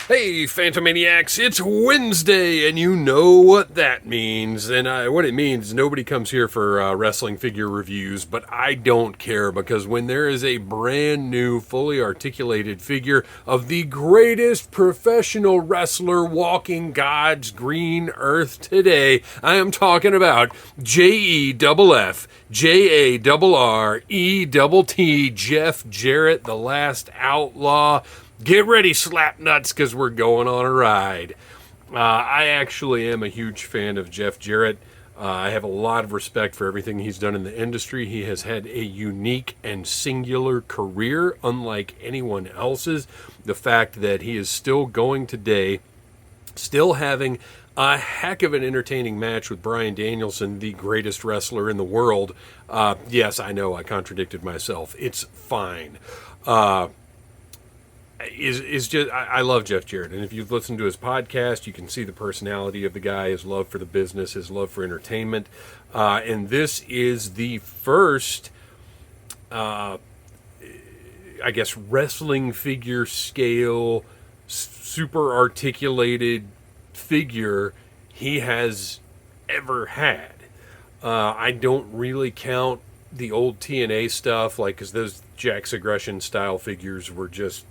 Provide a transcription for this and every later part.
Hey, Phantomaniacs, it's Wednesday, and you know what that means. And what it means, nobody comes here for wrestling figure reviews, but I don't care, because when there is a brand new, fully articulated figure of the greatest professional wrestler walking God's green earth today, I am talking about JEFFJARRETT, Jeff Jarrett, the Last Outlaw. Get ready, slapnuts, because we're going on a ride. I actually am a huge fan of Jeff Jarrett. I have a lot of respect for everything he's done in the industry. He has had a unique and singular career, unlike anyone else's. The fact that he is still going today, still having a heck of an entertaining match with Bryan Danielson, the greatest wrestler in the world. Yes, I know I contradicted myself. It's fine. Is just I love Jeff Jarrett, and if you've listened to his podcast, you can see the personality of the guy, his love for the business, his love for entertainment, and this is the first, I guess, wrestling figure scale, super articulated figure he has ever had. I don't really count the old TNA stuff, because those Jack's Aggression style figures were just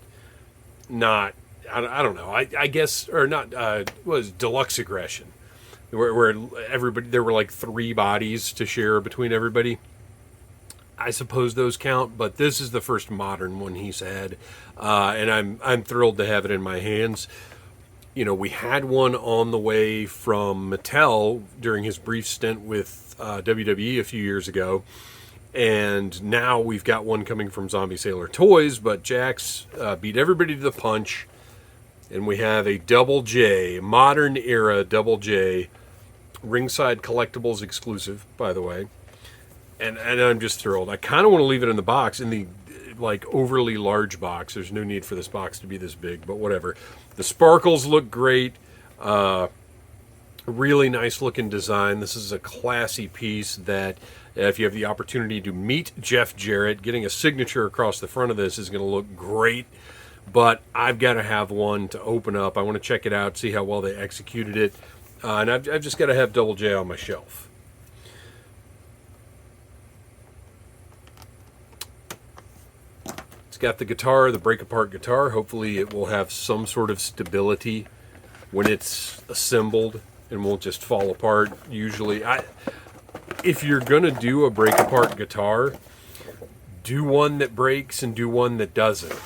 not, I don't know, I guess, or not, was Deluxe Aggression, where everybody, there were like 3 bodies to share between everybody. I suppose those count, but this is the first modern one he's had, and I'm thrilled to have it in my hands. You know, we had one on the way from Mattel during his brief stint with WWE a few years ago. And now we've got one coming from Zombie Sailor Toys, but Jax beat everybody to the punch. And we have a Double J, modern era Double J, Ringside Collectibles exclusive, by the way. And I'm just thrilled. I kind of want to leave it in the box, in the overly large box. There's no need for this box to be this big, but whatever. The sparkles look great. Really nice looking design. This is a classy piece that, if you have the opportunity to meet Jeff Jarrett, getting a signature across the front of this is going to look great. But I've got to have one to open up. I want to check it out, see how well they executed it. And I've just got to have Double J on my shelf. It's got the guitar, the break-apart guitar. Hopefully it will have some sort of stability when it's assembled and won't just fall apart. Usually, if you're going to do a break-apart guitar, do one that breaks and do one that doesn't.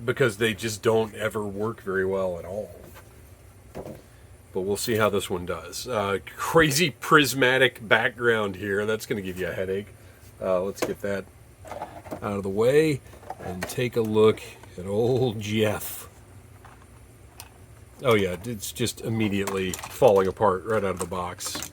Because they just don't ever work very well at all. But we'll see how this one does. Crazy prismatic background here. That's going to give you a headache. Let's get that out of the way and take a look at old Jeff. Oh yeah, it's just immediately falling apart right out of the box.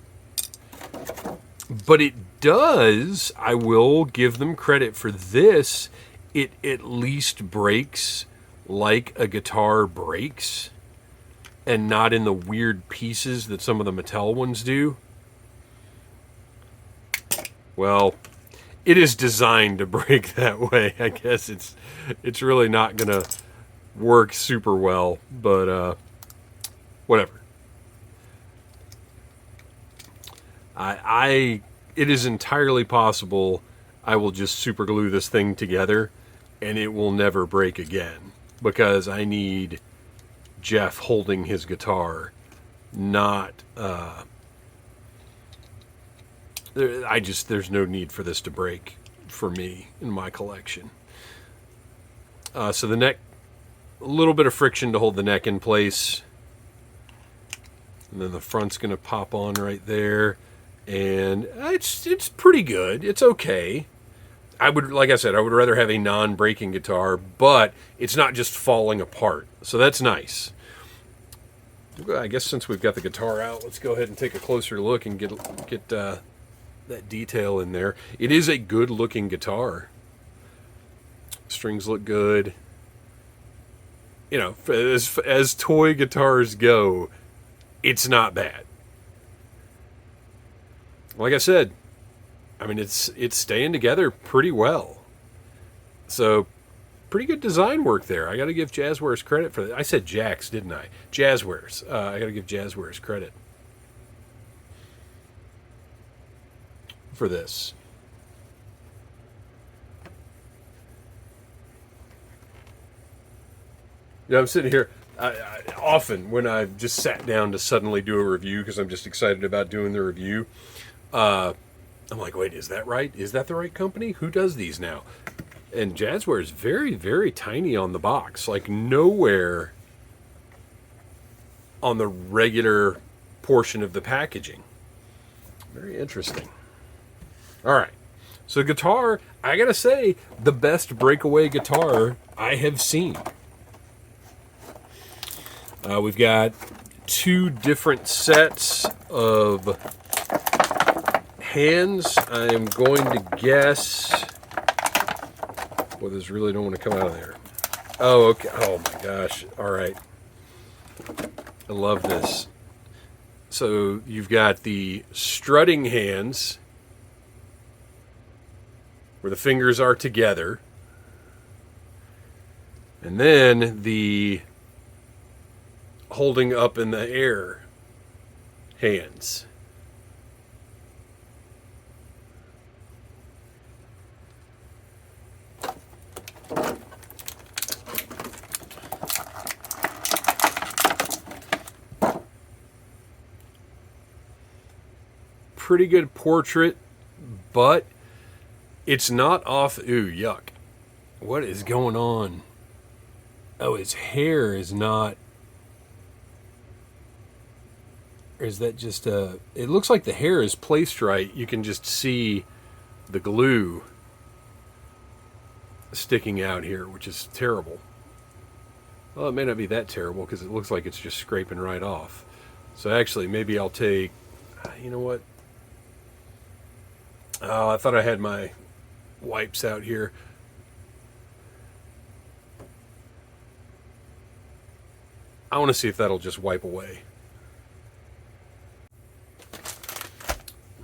But it does, I will give them credit for this, it at least breaks like a guitar breaks, and not in the weird pieces that some of the Mattel ones do. Well, it is designed to break that way. I guess it's really not gonna work super well, but whatever. It is entirely possible I will just super glue this thing together and it will never break again, because I need Jeff holding his guitar, not there's no need for this to break for me in my collection. So the neck, a little bit of friction to hold the neck in place. And then the front's going to pop on right there. And it's pretty good. It's okay. Like I said, I would rather have a non-breaking guitar, but it's not just falling apart. So that's nice. I guess since we've got the guitar out, let's go ahead and take a closer look and get that detail in there. It is a good-looking guitar. Strings look good. You know, as toy guitars go, it's not bad. Like I said, I mean, it's staying together pretty well. So pretty good design work there. I got to give Jazzwares credit for that. I said Jax, didn't I? Jazzwares. I got to give Jazzwares credit for this. You know, I'm sitting here often when I've just sat down to suddenly do a review because I'm just excited about doing the review. I'm like, wait, is that right? Is that the right company? Who does these now? And Jazzware is very, very tiny on the box. Like nowhere on the regular portion of the packaging. Very interesting. All right. So guitar, I got to say, the best breakaway guitar I have seen. We've got 2 different sets of hands. I am going to guess... Well, this really don't want to come out of there. Oh, okay. Oh, my gosh. All right. I love this. So you've got the strutting hands where the fingers are together. And then the holding up in the air hands. Pretty good portrait, but it's not off. Ooh, yuck. What is going on? Oh, his hair is not. Or is that just a... It looks like the hair is placed right. You can just see the glue sticking out here, which is terrible. Well, it may not be that terrible because it looks like it's just scraping right off. So actually, maybe I'll take... You know what? Oh, I thought I had my wipes out here. I want to see if that'll just wipe away.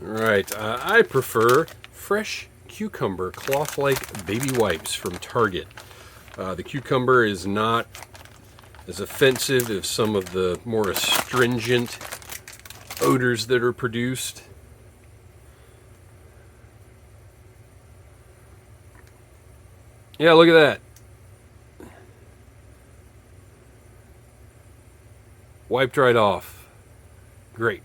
Alright, I prefer fresh cucumber cloth-like baby wipes from Target. The cucumber is not as offensive as some of the more astringent odors that are produced. Yeah, look at that. Wiped right off. Great.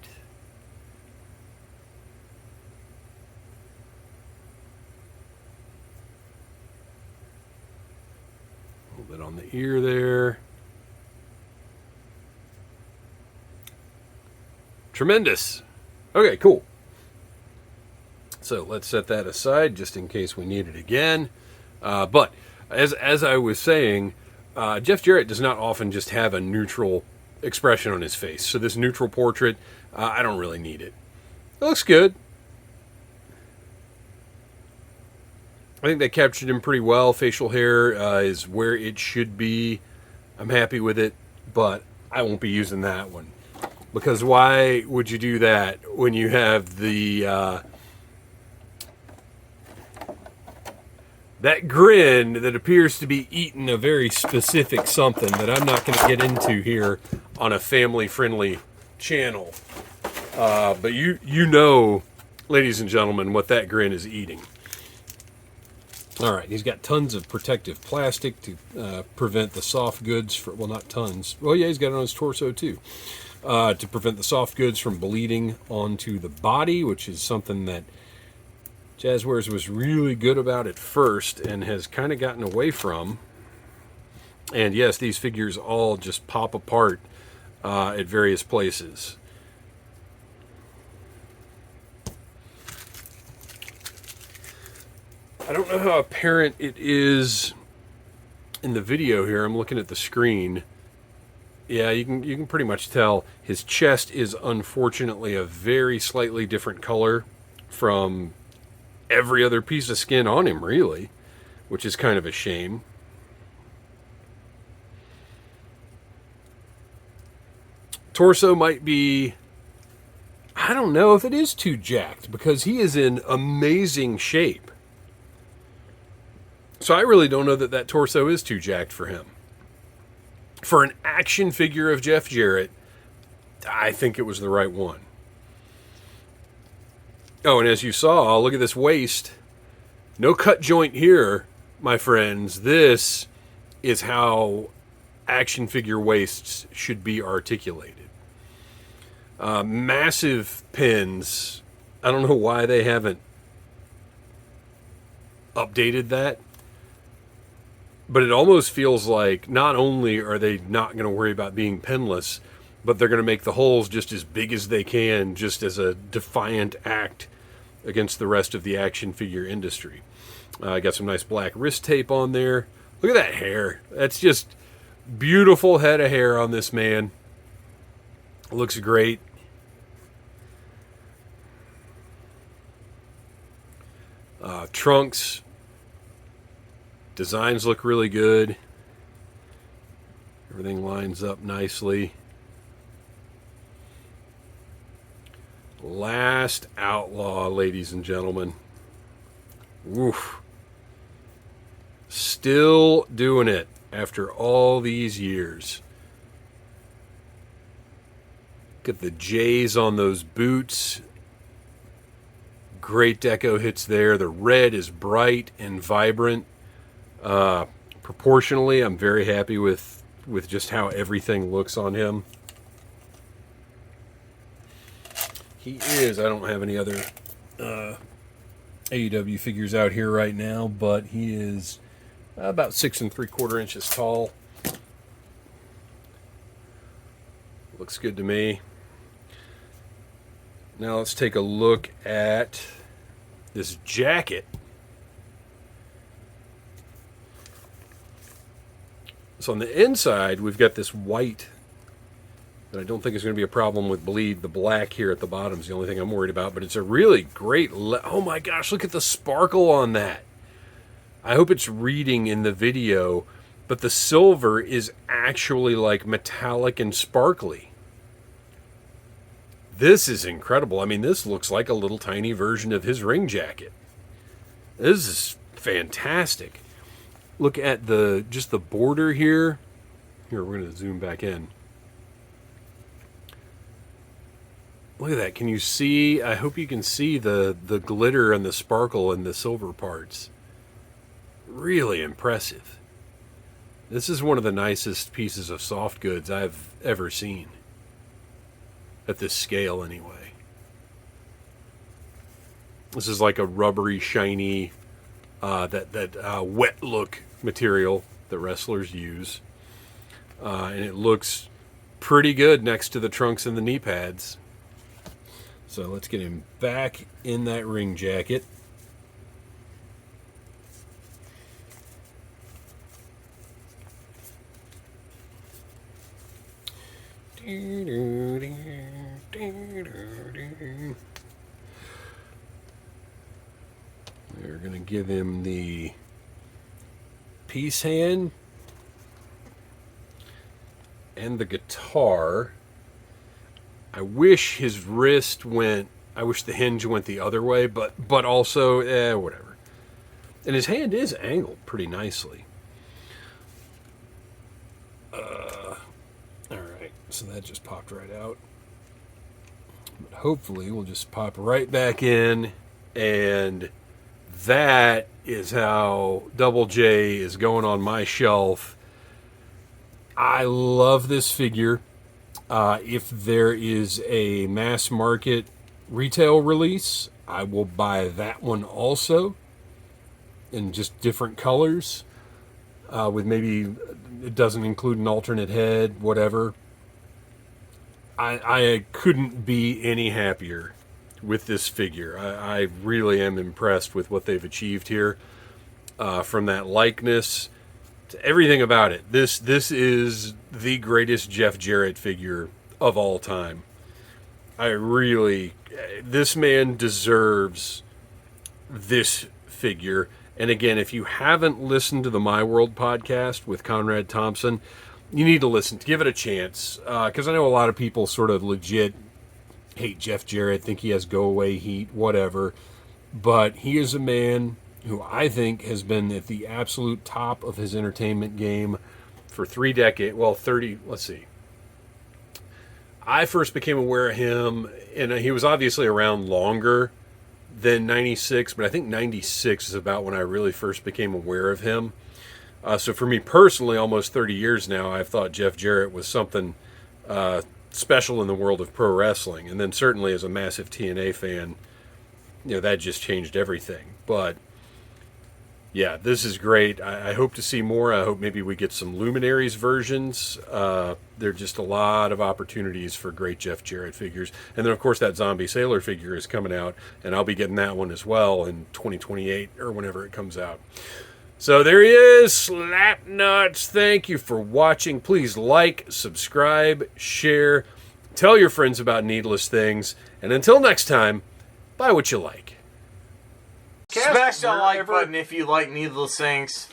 A little bit on the ear there. Tremendous. Okay, cool. So let's set that aside just in case we need it again. But as I was saying, Jeff Jarrett does not often just have a neutral expression on his face. So this neutral portrait, I don't really need it. It looks good. I think they captured him pretty well. Facial hair is where it should be. I'm happy with it, but I won't be using that one. Because why would you do that when you have the... that grin that appears to be eating a very specific something that I'm not going to get into here on a family-friendly channel. But you know, ladies and gentlemen, what that grin is eating. All right, he's got tons of protective plastic to prevent the soft goods from... Well, not tons. Well, yeah, he's got it on his torso, too. To prevent the soft goods from bleeding onto the body, which is something that Jazzwares was really good about at first and has kind of gotten away from. And yes, these figures all just pop apart at various places. I don't know how apparent it is in the video here. I'm looking at the screen. Yeah, you can pretty much tell his chest is unfortunately a very slightly different color from every other piece of skin on him, really, which is kind of a shame. Torso might be... I don't know if it is too jacked, because he is in amazing shape. So I really don't know that that torso is too jacked for him. For an action figure of Jeff Jarrett, I think it was the right one. Oh, and as you saw, look at this waist. No cut joint here, my friends. This is how action figure waists should be articulated. Massive pins. I don't know why they haven't updated that. But it almost feels like not only are they not going to worry about being pinless, but they're going to make the holes just as big as they can, just as a defiant act against the rest of the action figure industry. Got some nice black wrist tape on there. Look at that hair. That's just beautiful head of hair on this man. Looks great. Trunks. Designs look really good. Everything lines up nicely. Last Outlaw, ladies and gentlemen. Oof. Still doing it after all these years. Look at the J's on those boots. Great deco hits there. The red is bright and vibrant. Proportionally, I'm very happy with just how everything looks on him. He is, I don't have any other AEW figures out here right now, but he is about 6 3/4 inches tall. Looks good to me. Now let's take a look at this jacket. So on the inside, we've got this white that I don't think is going to be a problem with bleed. The black here at the bottom is the only thing I'm worried about, but it's a really great... oh my gosh, look at the sparkle on that. I hope it's reading in the video, but the silver is actually like metallic and sparkly. This is incredible. I mean, this looks like a little tiny version of his ring jacket. This is fantastic. Look at just the border here. Here, we're going to zoom back in. Look at that. Can you see? I hope you can see the glitter and the sparkle and the silver parts. Really impressive. This is one of the nicest pieces of soft goods I've ever seen. At this scale, anyway. This is like a rubbery, shiny, wet look material that wrestlers use. And it looks pretty good next to the trunks and the knee pads. So let's get him back in that ring jacket. We're going to give him the peace hand and the guitar. I wish his wrist went... I wish the hinge went the other way, but also, whatever. And his hand is angled pretty nicely. Alright, so that just popped right out. But hopefully we'll just pop right back in, and that is how Double J is going on my shelf. I love this figure. If there is a mass market retail release, I will buy that one also in just different colors, with maybe it doesn't include an alternate head, whatever. I couldn't be any happier with this figure. I really am impressed with what they've achieved here, from that likeness to everything about it. This is the greatest Jeff Jarrett figure of all time. This man deserves this figure. And again, if you haven't listened to the My World podcast with Conrad Thompson, you need to listen, to give it a chance. Because I know a lot of people sort of legit hate Jeff Jarrett, think he has go-away heat, whatever. But he is a man who I think has been at the absolute top of his entertainment game for 3 decades. Well, 30, let's see. I first became aware of him, and he was obviously around longer than 96, but I think 96 is about when I really first became aware of him. So for me personally, almost 30 years now, I've thought Jeff Jarrett was something special in the world of pro wrestling. And then certainly as a massive TNA fan, that just changed everything. But yeah, this is great. I hope to see more. I hope maybe we get some Luminaries versions. There are just a lot of opportunities for great Jeff Jarrett figures. And then, of course, that Zombie Sailor figure is coming out, and I'll be getting that one as well in 2028 or whenever it comes out. So there he is, Slapnuts. Thank you for watching. Please like, subscribe, share, tell your friends about Needless Things. And until next time, buy what you like. Smash that like button if you like Needless Things.